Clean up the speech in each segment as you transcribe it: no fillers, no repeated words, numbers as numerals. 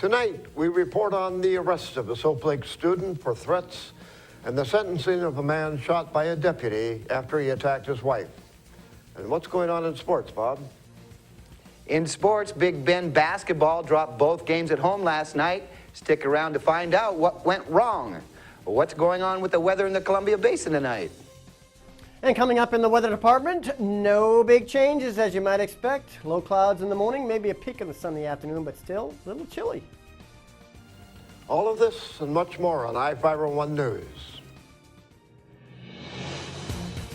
Tonight, we report on the arrest of a Soap Lake student for threats and the sentencing of a man shot by a deputy after he attacked his wife. And what's going on in sports, Bob? In sports, Big Bend basketball dropped both games at home last night. Stick around to find out what went wrong. What's going on with the weather in the Columbia Basin tonight? And coming up in the weather department, no big changes as you might expect. Low clouds in the morning, maybe a peak in the sun in the afternoon, but still a little chilly. All of this and much more on iFIBER 1 News.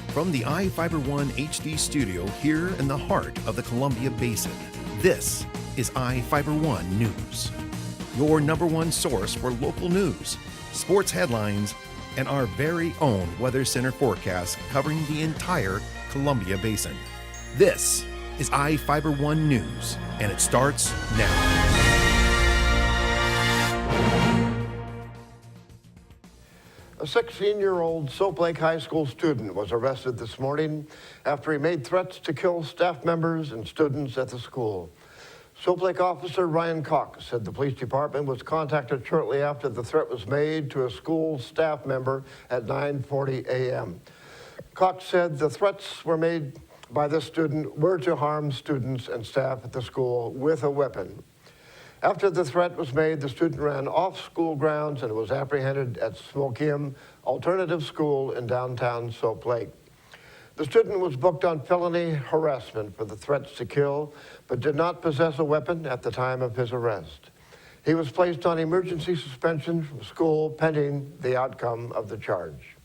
From the iFIBER 1 HD studio here in the heart of the Columbia Basin, this is iFIBER 1 News. Your #1 source for local news, sports headlines, and our very own Weather Center forecast covering the entire Columbia Basin. This is iFIBER 1 News, and it starts now. A 16-year-old Soap Lake High School student was arrested this morning after he made threats to kill staff members and students at the school. Soap Lake officer Ryan Cox said the police department was contacted shortly after the threat was made to a school staff member at 9:40 a.m. Cox said the threats were made by the student were to harm students and staff at the school with a weapon. After the threat was made, the student ran off school grounds and was apprehended at Smokeum Alternative School in downtown Soap Lake. The student was booked on felony harassment for the threats to kill, but did not possess a weapon at the time of his arrest. He was placed on emergency suspension from school pending the outcome of the charge.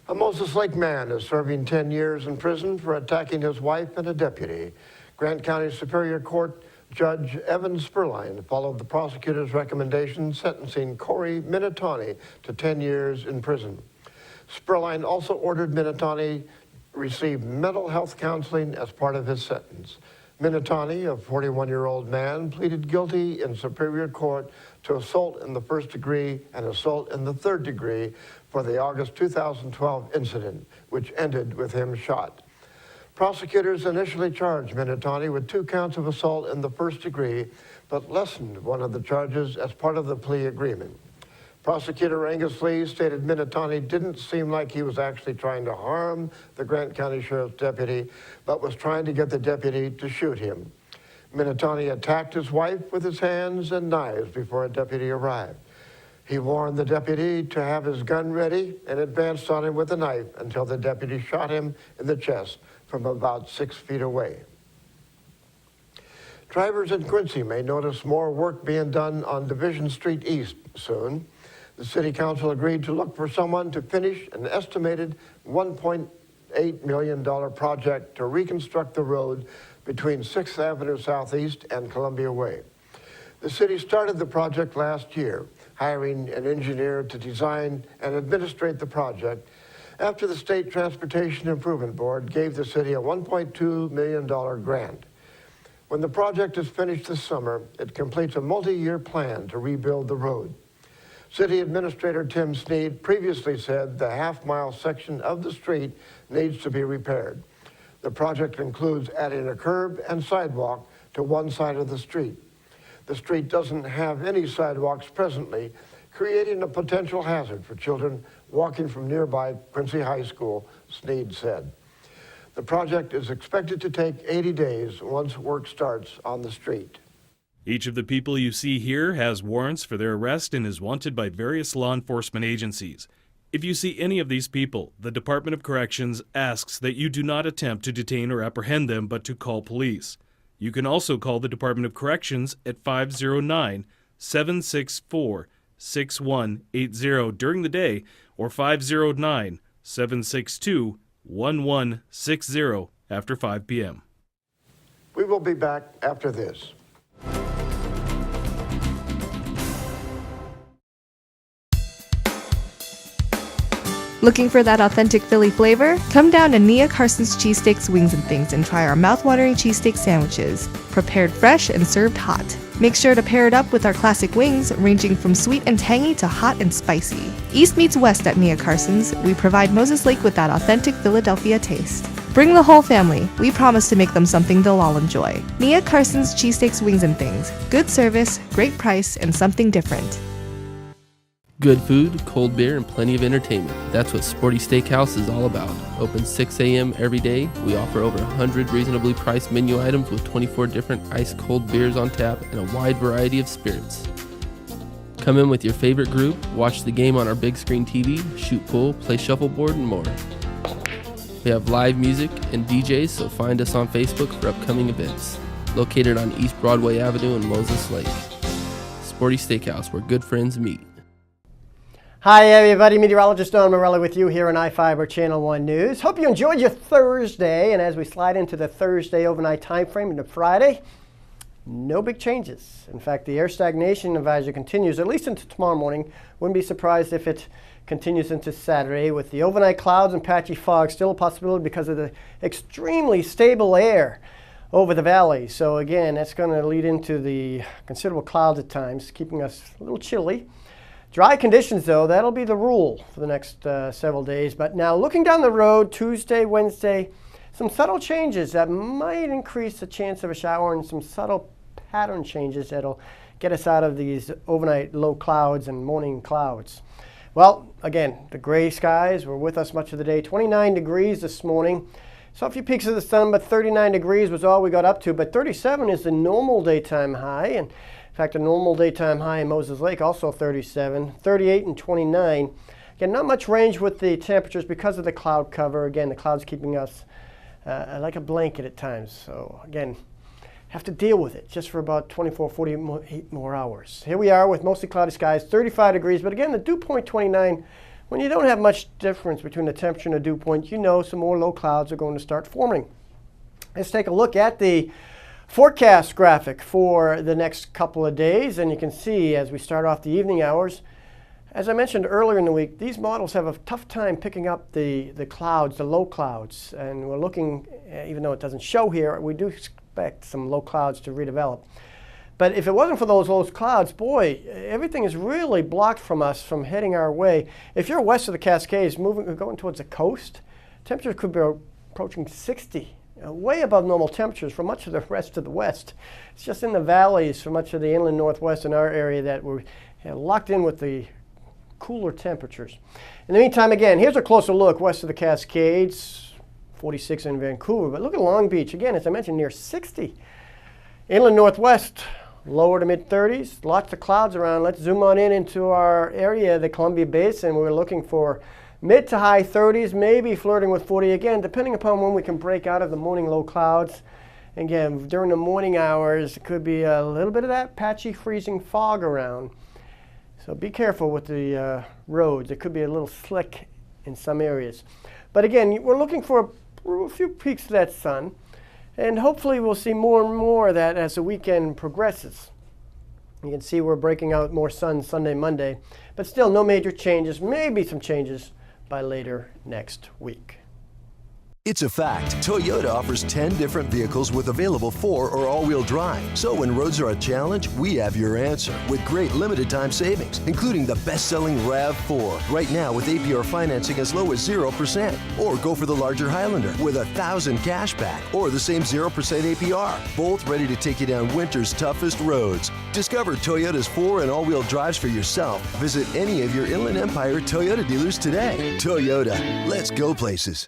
A Moses Lake man is serving 10 years in prison for attacking his wife and a deputy. Grant County Superior Court Judge Evan Spurline followed the prosecutor's recommendation, sentencing Corey Minatoni to 10 years in prison. Spurline also ordered Minatoni receive mental health counseling as part of his sentence. Minatoni, a 41-year-old man, pleaded guilty in Superior Court to assault in the first degree and assault in the third degree for the August 2012 incident, which ended with him shot. Prosecutors initially charged Minatoni with 2 counts of assault in the first degree, but lessened one of the charges as part of the plea agreement. Prosecutor Angus Lee stated Minatoni didn't seem like he was actually trying to harm the Grant County Sheriff's deputy, but was trying to get the deputy to shoot him. Minatoni attacked his wife with his hands and knives before a deputy arrived. He warned the deputy to have his gun ready and advanced on him with a knife until the deputy shot him in the chest from about 6 feet away. Drivers in Quincy may notice more work being done on Division Street East soon. The City Council agreed to look for someone to finish an estimated $1.8 million project to reconstruct the road between 6th Avenue Southeast and Columbia Way. The city started the project last year, hiring an engineer to design and administrate the project after the State Transportation Improvement Board gave the city a $1.2 million grant. When the project is finished this summer, it completes a multi-year plan to rebuild the road. City Administrator Tim Sneed previously said the half-mile section of the street needs to be repaired. The project includes adding a curb and sidewalk to one side of the street. The street doesn't have any sidewalks presently, creating a potential hazard for children walking from nearby Quincy High School, Sneed said. The project is expected to take 80 days once work starts on the street. Each of the people you see here has warrants for their arrest and is wanted by various law enforcement agencies. If you see any of these people, the Department of Corrections asks that you do not attempt to detain or apprehend them, but to call police. You can also call the Department of Corrections at 509-764-6180 during the day or 509-762-1160 after 5 p.m. We will be back after this. Looking for that authentic Philly flavor? Come down to Nia Carsons Cheesesteaks, Wings and Things and try our mouthwatering cheesesteak sandwiches, prepared fresh and served hot. Make sure to pair it up with our classic wings, ranging from sweet and tangy to hot and spicy. East meets West at Nia Carsons. We provide Moses Lake with that authentic Philadelphia taste. Bring the whole family. We promise to make them something they'll all enjoy. Nia Carsons Cheesesteaks Wings and Things. Good service, great price, and something different. Good food, cold beer, and plenty of entertainment. That's what Sporty Steakhouse is all about. Open 6 a.m. every day. We offer over 100 reasonably priced menu items with 24 different ice-cold beers on tap and a wide variety of spirits. Come in with your favorite group, watch the game on our big screen TV, shoot pool, play shuffleboard, and more. We have live music and DJs, so find us on Facebook for upcoming events. Located on East Broadway Avenue in Moses Lake. Sporty Steakhouse, where good friends meet. Hi everybody, meteorologist Don Morelli with you here on iFIBER Channel 1 News. Hope you enjoyed your Thursday, and as we slide into the Thursday overnight time frame into Friday, no big changes. In fact, the air stagnation advisory continues at least into tomorrow morning. Wouldn't be surprised if it continues into Saturday with the overnight clouds and patchy fog still a possibility because of the extremely stable air over the valley. So again, that's going to lead into the considerable clouds at times, keeping us a little chilly. Dry conditions, though, that'll be the rule for the next several days. But now looking down the road, Tuesday, Wednesday, some subtle changes that might increase the chance of a shower and some subtle pattern changes that'll get us out of these overnight low clouds and morning clouds. Well, again, the gray skies were with us much of the day. 29 degrees this morning. Saw a few peaks of the sun, but 39 degrees was all we got up to. But 37 is the normal daytime high. And in fact, a normal daytime high in Moses Lake, also 37, 38 and 29. Again, not much range with the temperatures because of the cloud cover. Again, the clouds keeping us like a blanket at times. So again, have to deal with it just for about 24, 48 more hours. Here we are with mostly cloudy skies, 35 degrees. But again, the dew point 29, when you don't have much difference between the temperature and the dew point, you know some more low clouds are going to start forming. Let's take a look at the forecast graphic for the next couple of days, and you can see as we start off the evening hours, as I mentioned earlier in the week, these models have a tough time picking up the clouds, the low clouds, and we're looking, even though it doesn't show here, we do expect some low clouds to redevelop. But if it wasn't for those low clouds, boy, everything is really blocked from us from heading our way. If you're west of the Cascades, going towards the coast, temperatures could be approaching 60. Way above normal temperatures for much of the rest of the west. It's just in the valleys for much of the inland northwest in our area that we're locked in with the cooler temperatures. In the meantime, again, here's a closer look west of the Cascades, 46 in Vancouver. But look at Long Beach, again, as I mentioned, near 60. Inland northwest, lower to mid-30s. Lots of clouds around. Let's zoom on into our area, the Columbia Basin. We're looking for mid to high 30s, maybe flirting with 40 again, depending upon when we can break out of the morning low clouds. Again, during the morning hours, it could be a little bit of that patchy freezing fog around. So be careful with the roads. It could be a little slick in some areas. But again, we're looking for a few peaks of that sun, and hopefully we'll see more and more of that as the weekend progresses. You can see we're breaking out more sun Sunday, Monday, but still no major changes, maybe some changes by later next week. It's a fact. Toyota offers 10 different vehicles with available 4- or all-wheel drive. So when roads are a challenge, we have your answer with great limited-time savings, including the best-selling RAV4. Right now with APR financing as low as 0%. Or go for the larger Highlander with $1,000 cash back or the same 0% APR. Both ready to take you down winter's toughest roads. Discover Toyota's 4- and all-wheel drives for yourself. Visit any of your Inland Empire Toyota dealers today. Toyota, let's go places.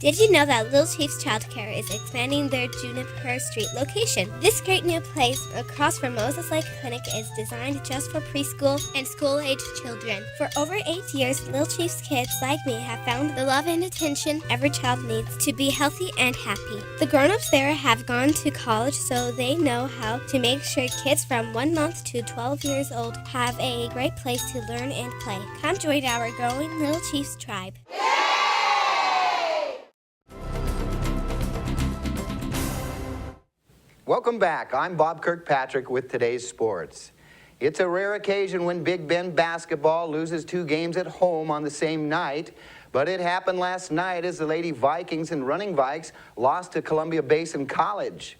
Did you know that Lil Chase Childcare is expanding their Juniper Street location? This great new place across from Moses Lake Clinic is designed just for preschool and school-aged children. For over 8 years, Lil Chase kids like me have found the love and attention every child needs to be healthy and happy. The grown-ups there have gone to college, so they know how to make sure kids from 1 month to 12 years old have a great place to learn and play. Come join our growing Lil Chase tribe. Welcome back. I'm Bob Kirkpatrick with today's sports. It's a rare occasion when Big Bend basketball loses 2 games at home on the same night, but it happened last night as the Lady Vikings and Running Vikes lost to Columbia Basin College.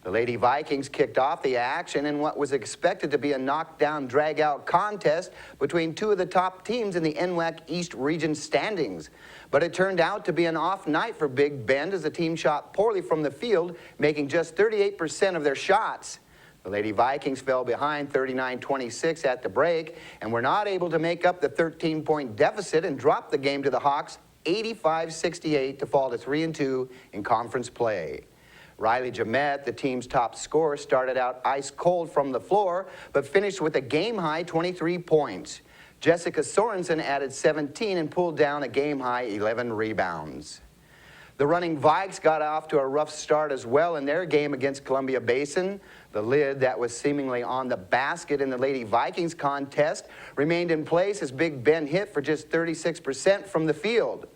The Lady Vikings kicked off the action in what was expected to be a knockdown, drag-out contest between two of the top teams in the NWAC East Region standings. But it turned out to be an off night for Big Bend as the team shot poorly from the field, making just 38% of their shots. The Lady Vikings fell behind 39-26 at the break and were not able to make up the 13-point deficit and dropped the game to the Hawks 85-68 to fall to 3-2 in conference play. Riley Jamet, the team's top scorer, started out ice cold from the floor, but finished with a game-high 23 points. Jessica Sorensen added 17 and pulled down a game-high 11 rebounds. The Running Vikes got off to a rough start as well in their game against Columbia Basin. The lid that was seemingly on the basket in the Lady Vikings contest remained in place as Big Bend hit for just 36% from the field.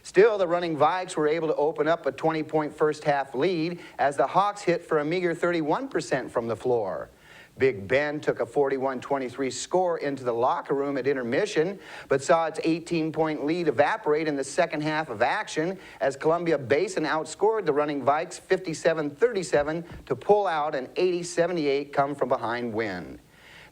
Still, the Running Vikes were able to open up a 20-point first-half lead as the Hawks hit for a meager 31% from the floor. Big Bend took a 41-23 score into the locker room at intermission, but saw its 18-point lead evaporate in the second half of action as Columbia Basin outscored the Running Vikes 57-37 to pull out an 80-78 come-from-behind win.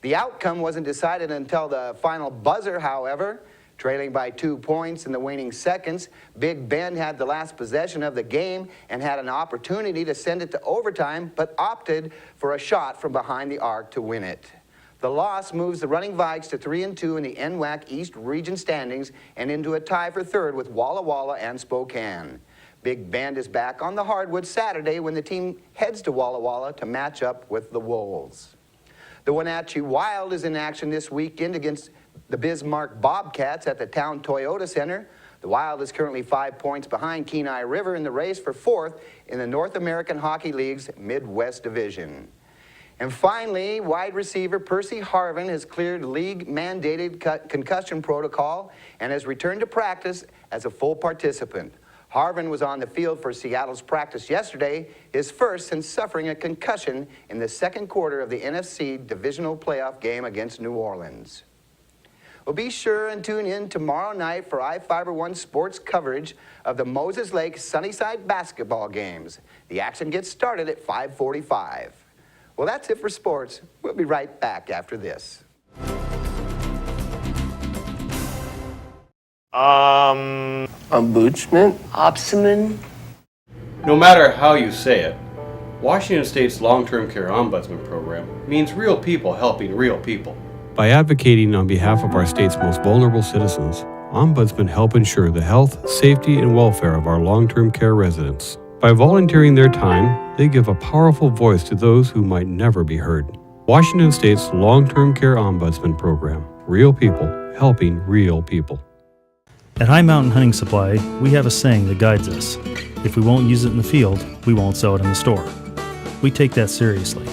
The outcome wasn't decided until the final buzzer, however. Trailing by 2 points in the waning seconds, Big Bend had the last possession of the game and had an opportunity to send it to overtime, but opted for a shot from behind the arc to win it. The loss moves the Running Vikes to 3-2 in the NWAC East Region standings and into a tie for third with Walla Walla and Spokane. Big Bend is back on the hardwood Saturday when the team heads to Walla Walla to match up with the Wolves. The Wenatchee Wild is in action this weekend against the Bismarck Bobcats at the Town Toyota Center. The Wild is currently 5 points behind Kenai River in the race for fourth in the North American Hockey League's Midwest Division. And finally, wide receiver Percy Harvin has cleared league-mandated concussion protocol and has returned to practice as a full participant. Harvin was on the field for Seattle's practice yesterday, his first since suffering a concussion in the second quarter of the NFC divisional playoff game against New Orleans. Well, be sure and tune in tomorrow night for iFIBER1 sports coverage of the Moses Lake Sunnyside basketball games. The action gets started at 5:45. Well, that's it for sports. We'll be right back after this. Ombudsman? Ombudsman? No matter how you say it, Washington State's long-term care ombudsman program means real people helping real people. By advocating on behalf of our state's most vulnerable citizens, ombudsmen help ensure the health, safety, and welfare of our long-term care residents. By volunteering their time, they give a powerful voice to those who might never be heard. Washington State's long-term care ombudsman program. Real people helping real people. At High Mountain Hunting Supply, we have a saying that guides us. If we won't use it in the field, we won't sell it in the store. We take that seriously.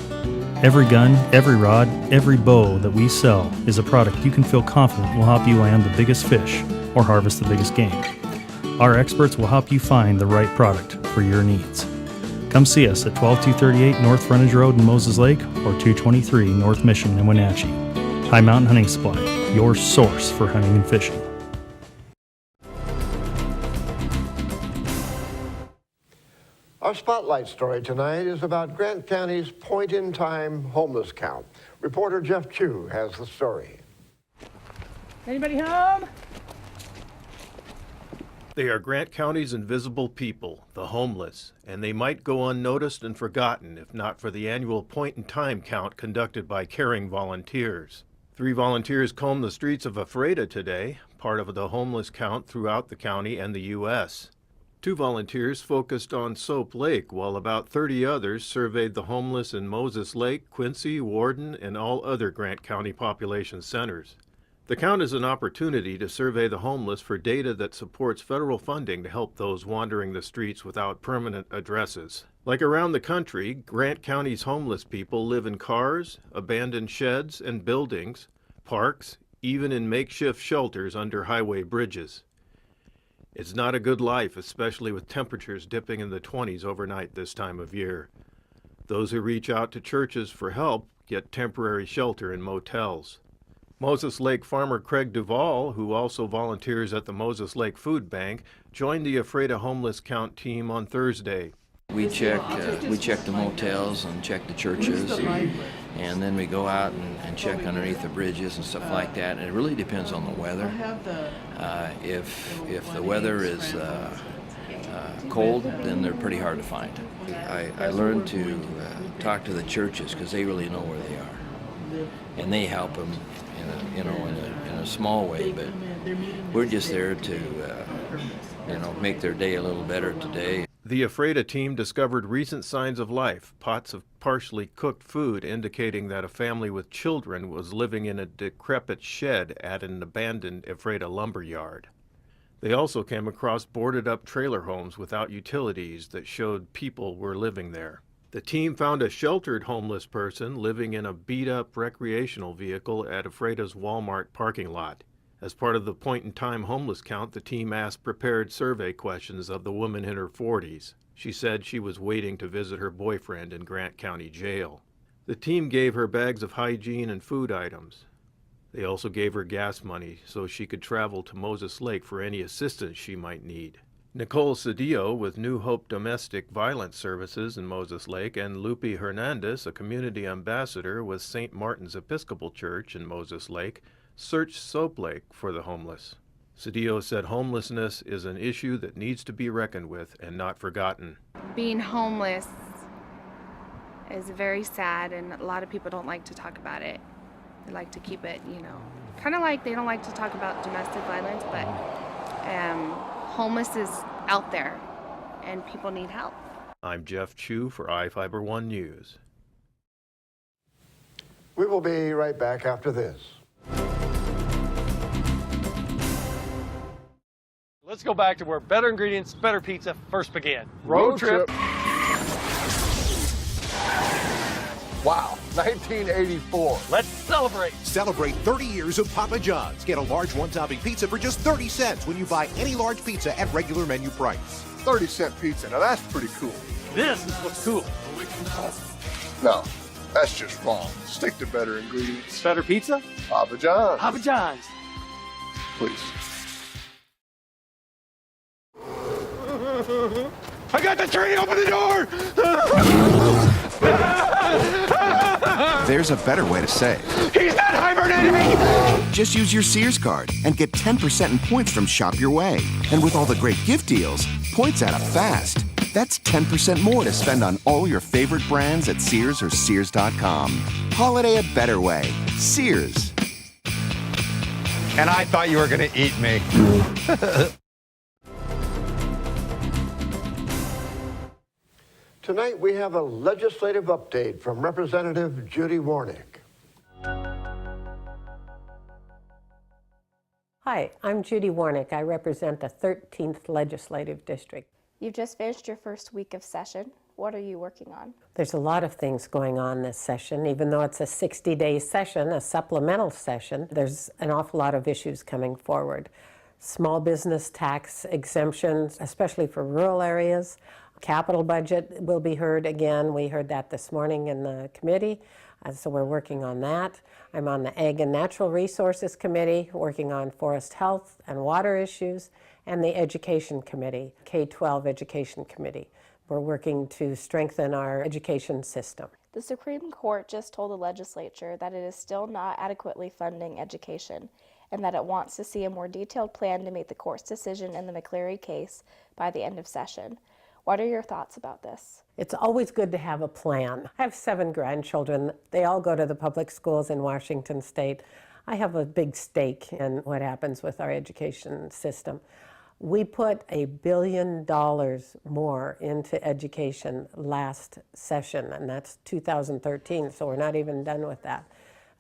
Every gun, every rod, every bow that we sell is a product you can feel confident will help you land the biggest fish or harvest the biggest game. Our experts will help you find the right product for your needs. Come see us at 12238 North Frontage Road in Moses Lake or 223 North Mission in Wenatchee. High Mountain Hunting Supply, your source for hunting and fishing. Our spotlight story tonight is about Grant County's point-in-time homeless count. Reporter Jeff Chu has the story. Anybody home? They are Grant County's invisible people, the homeless, and they might go unnoticed and forgotten if not for the annual point-in-time count conducted by caring volunteers. 3 volunteers combed the streets of Ephrata today, part of the homeless count throughout the county and the U.S. 2 volunteers focused on Soap Lake, while about 30 others surveyed the homeless in Moses Lake, Quincy, Warden, and all other Grant County population centers. The count is an opportunity to survey the homeless for data that supports federal funding to help those wandering the streets without permanent addresses. Like around the country, Grant County's homeless people live in cars, abandoned sheds and buildings, parks, even in makeshift shelters under highway bridges. It's not a good life, especially with temperatures dipping in the 20s overnight this time of year. Those who reach out to churches for help get temporary shelter in motels. Moses Lake farmer Craig Duvall, who also volunteers at the Moses Lake Food Bank, joined the Ephrata homeless count team on Thursday. We check the motels and check the churches, and then we go out and check underneath the bridges and stuff like that. And it really depends on the weather. If the weather is cold, then they're pretty hard to find. I learned to talk to the churches because they really know where they are, and they help them in a small way. But we're just there to make their day a little better today. The Ephrata team discovered recent signs of life, pots of partially cooked food indicating that a family with children was living in a decrepit shed at an abandoned Ephrata lumber yard. They also came across boarded-up trailer homes without utilities that showed people were living there. The team found a sheltered homeless person living in a beat-up recreational vehicle at Ephrata's Walmart parking lot. As part of the point-in-time homeless count, the team asked prepared survey questions of the woman in her 40s. She said she was waiting to visit her boyfriend in Grant County Jail. The team gave her bags of hygiene and food items. They also gave her gas money so she could travel to Moses Lake for any assistance she might need. Nicole Cedillo with New Hope Domestic Violence Services in Moses Lake, and Lupe Hernandez, a community ambassador with St. Martin's Episcopal Church in Moses Lake, searched Soap Lake for the homeless. Cedillo said homelessness is an issue that needs to be reckoned with and not forgotten. Being homeless is very sad, and a lot of people don't like to talk about it. They like to keep it, kind of like they don't like to talk about domestic violence, but homeless is out there, and people need help. I'm Jeff Chu for iFIBER 1 News. We will be right back after this. Let's go back to where better ingredients, better pizza first began. Road trip. Wow, 1984. Let's celebrate. Celebrate 30 years of Papa John's. Get a large one-topping pizza for just 30 cents when you buy any large pizza at regular menu price. 30-cent pizza. Now that's pretty cool. This is what's cool. No, that's just wrong. Stick to better ingredients. Better pizza? Papa John's. Papa John's. Please. I got the tree! Open the door! There's a better way to save. He's not hibernating! Just use your Sears card and get 10% in points from Shop Your Way. And with all the great gift deals, points add up fast. That's 10% more to spend on all your favorite brands at Sears or Sears.com. Holiday a better way. Sears. And I thought you were going to eat me. Tonight we have a legislative update from Representative Judy Warnick. Hi, I'm Judy Warnick. I represent the 13th Legislative District. You've just finished your first week of session. What are you working on? There's a lot of things going on this session. Even though it's a 60-day session, a supplemental session, there's an awful lot of issues coming forward. Small business tax exemptions, especially for rural areas. Capital budget will be heard again. We heard that this morning in the committee, so we're working on that. I'm on the Ag and Natural Resources Committee, working on forest health and water issues, and the Education Committee, K-12 Education Committee. We're working to strengthen our education system. The Supreme Court just told the legislature that it is still not adequately funding education, and that it wants to see a more detailed plan to meet the court's decision in the McCleary case by the end of session. What are your thoughts about this? It's always good to have a plan. I have 7 grandchildren. They all go to the public schools in Washington State. I have a big stake in what happens with our education system. We put $1 billion more into education last session, and that's 2013, so we're not even done with that.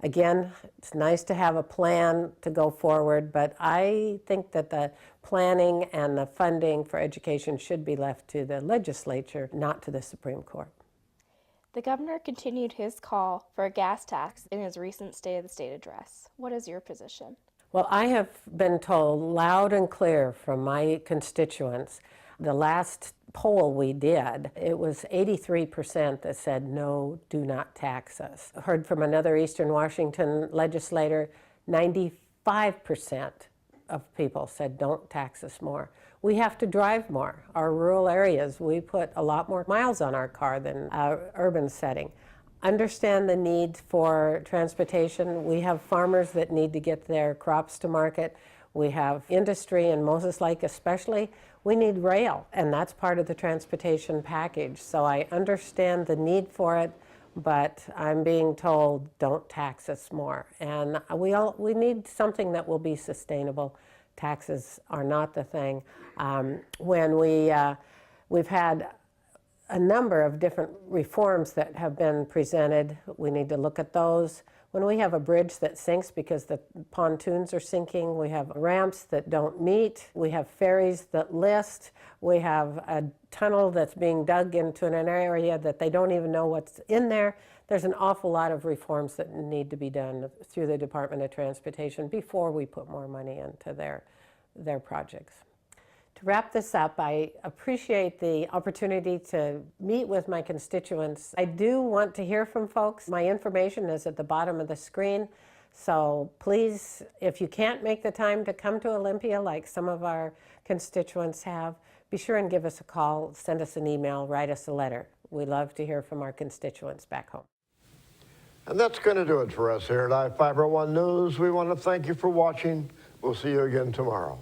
Again, it's nice to have a plan to go forward, but I think that the planning and the funding for education should be left to the legislature, not to the Supreme Court. The governor continued his call for a gas tax in his recent State of the State address. What is your position? Well, I have been told loud and clear from my constituents, the last poll we did, it was 83% that said, no, do not tax us. I heard from another Eastern Washington legislator, 95% of people said, don't tax us more. We have to drive more. Our rural areas, we put a lot more miles on our car than our urban setting. Understand the need for transportation. We have farmers that need to get their crops to market. We have industry in Moses Lake especially. We need rail, and that's part of the transportation package. So I understand the need for it, but I'm being told don't tax us more. And we need something that will be sustainable. Taxes are not the thing. We've had a number of different reforms that have been presented. We need to look at those. When we have a bridge that sinks because the pontoons are sinking, we have ramps that don't meet, we have ferries that list, we have a tunnel that's being dug into an area that they don't even know what's in there. There's an awful lot of reforms that need to be done through the Department of Transportation before we put more money into their projects. To wrap this up, I appreciate the opportunity to meet with my constituents. I do want to hear from folks. My information is at the bottom of the screen, so please, if you can't make the time to come to Olympia like some of our constituents have, be sure and give us a call, send us an email, write us a letter. We love to hear from our constituents back home. And that's going to do it for us here at iFIBER One News. We want to thank you for watching. We'll see you again tomorrow.